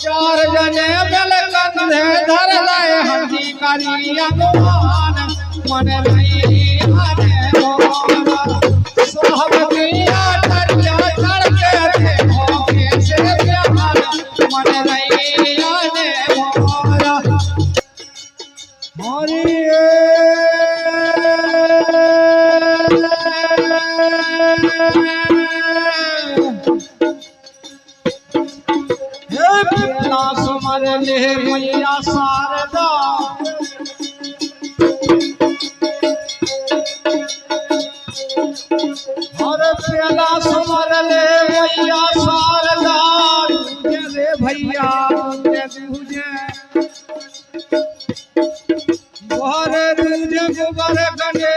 चार जने बेल कंधे धर लाए हंसी करी अगवान मन नहीं आने मोरा सोहब किया टरिया चढ़ के देखो कैसे प्यार मन नहीं आने मोरा हरी सुमर ले मैया शारदा और प्याला सुमर ले मैया शारदा रे भैया तुझे बोहर रुझे गुबर गने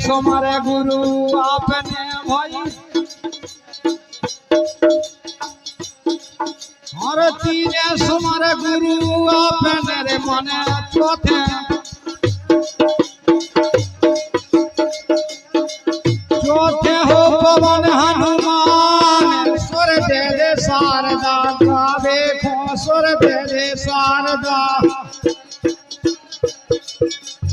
सुमर गुरु आपने भाई और तीने सुमर गुरु आपने रे मने चौथे चौथे हो पवन हनुमान सुर दे शारदा गावे खो सुर दे शारदा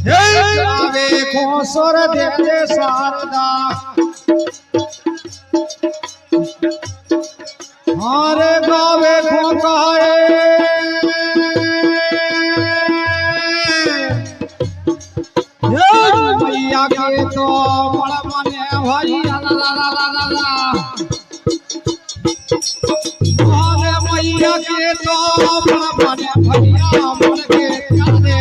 गावे खो सुर दे शारदा हरे गावे खो कहे मैया के तो बड़ा मने भाई हरे मैया के तो बड़ा मने भैया मन के प्यारे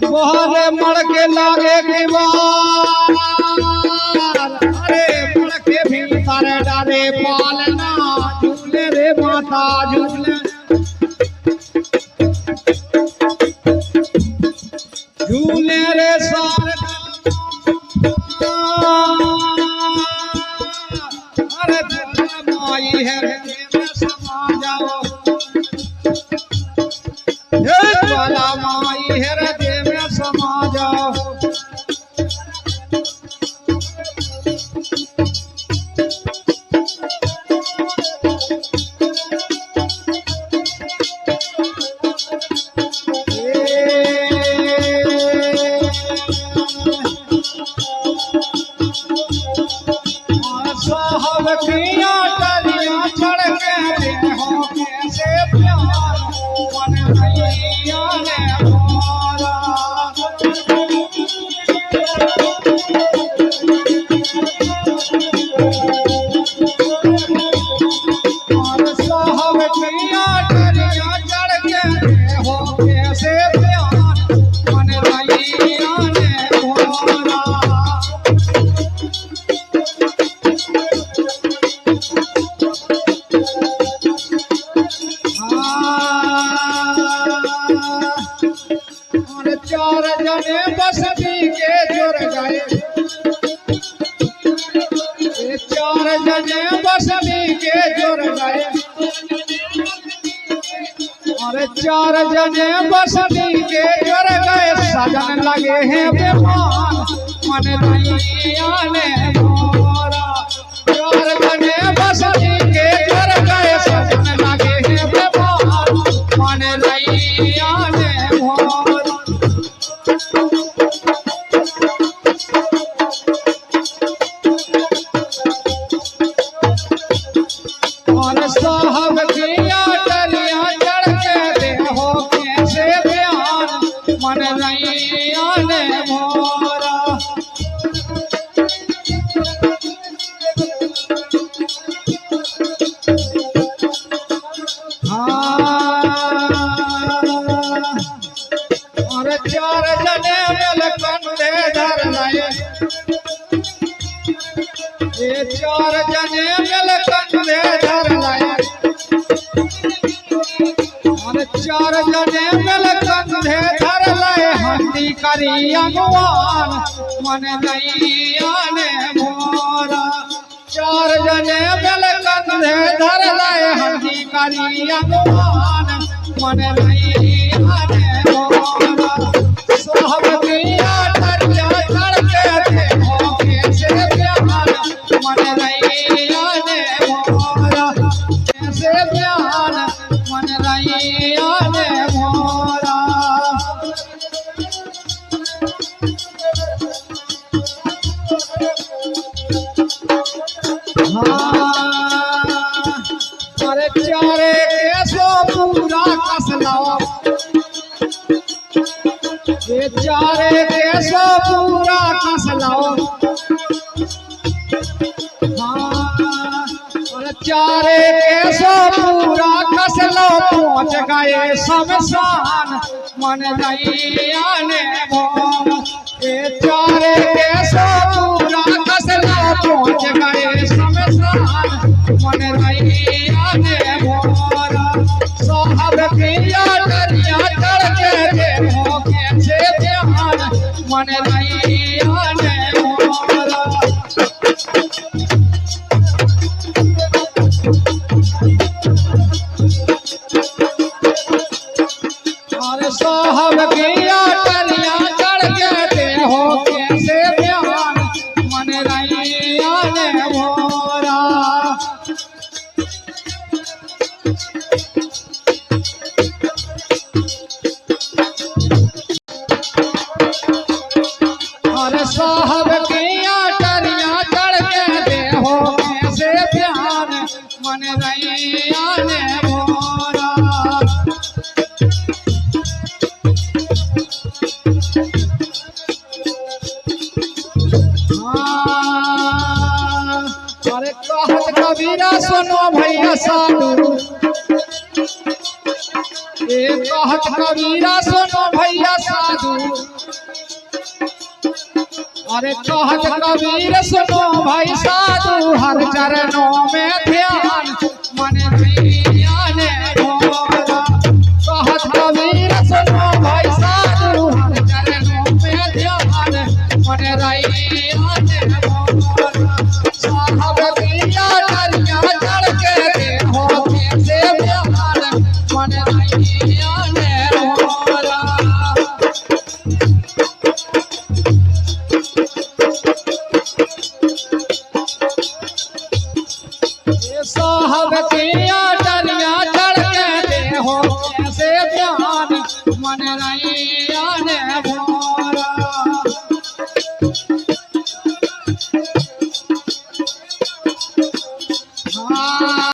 बहरे मड़ के लागे के बार अरे मड़ के भीतर डारे पालना झूले रे माता झूले झूले रे शारदा अरे माई है रे समा जाओ वाला माई है रे समा जाओ साहब किया टरिया चढ़ के देखो कैसे प्यार मन नहीं आने मोरा और साहब किया टरिया चढ़ के देखो कैसे प्यार मन नहीं आने मोरा चार जने बसती के जुड़ गए चार जने बसती के जुड़ गए और चार जने बसती के जुड़ गए सजन लगे हैं बेमान मन नहीं आने मोरा चार जने बसती के जुड़ गए सजन लगे हैं बेमान मन नहीं आने मोरा और साहब किया टरिया चढ़ के देखो कैसे प्यार मन नहीं आने मोरा और चार जने बेल कंधे धर लाए ये चार जने बेल कंधे धर लाए और चार जने बेल कंधे धर लाए हंसी करी अगवान मन नहीं आने मोरा चार जने बेल कंधे धर लाए हंसी करी अगवान मन नहीं आने मोरा सोहब किया टरिया अरे चारे केसो पूरा कसलाओ, ये चारे केसो पूरा कसलाओ। अरे चारे केसो पूरा कसलो पहुंच गए शमशान मन दैया ने मोर। ये चारे केसो पूरा कसलो पहुंच गए शमशान मन दैया ने मोर। साहब किया दरिया चढ़ के देखो कैसे ध्यान मन दैया ने मोर। अरे साहब किया दरिया चढ़ के देखो कैसे ध्यान मन दैया ने मोरा। अरे साहब किया दरिया चढ़ के देखो कैसे ध्यान मन दैया ने मोरा। अरे कहत कबीरा सुनो भैया साधु, ये कहत कबीरा सुनो भैया साधु। अरे कहत कबीर सुनो भाई साधु हर चरणों में ध्यान मन दैया ने मोरा। कहत कबीर सुनो भाई साधु हर चरणों में ध्यान मन दैया ने मोरा। साहब किया दरिया चढ़ के देखो कैसे ध्यान मन दैया ने मोरा। साहब किया दरिया चढ़ के देखो कैसे ध्यान मन दैया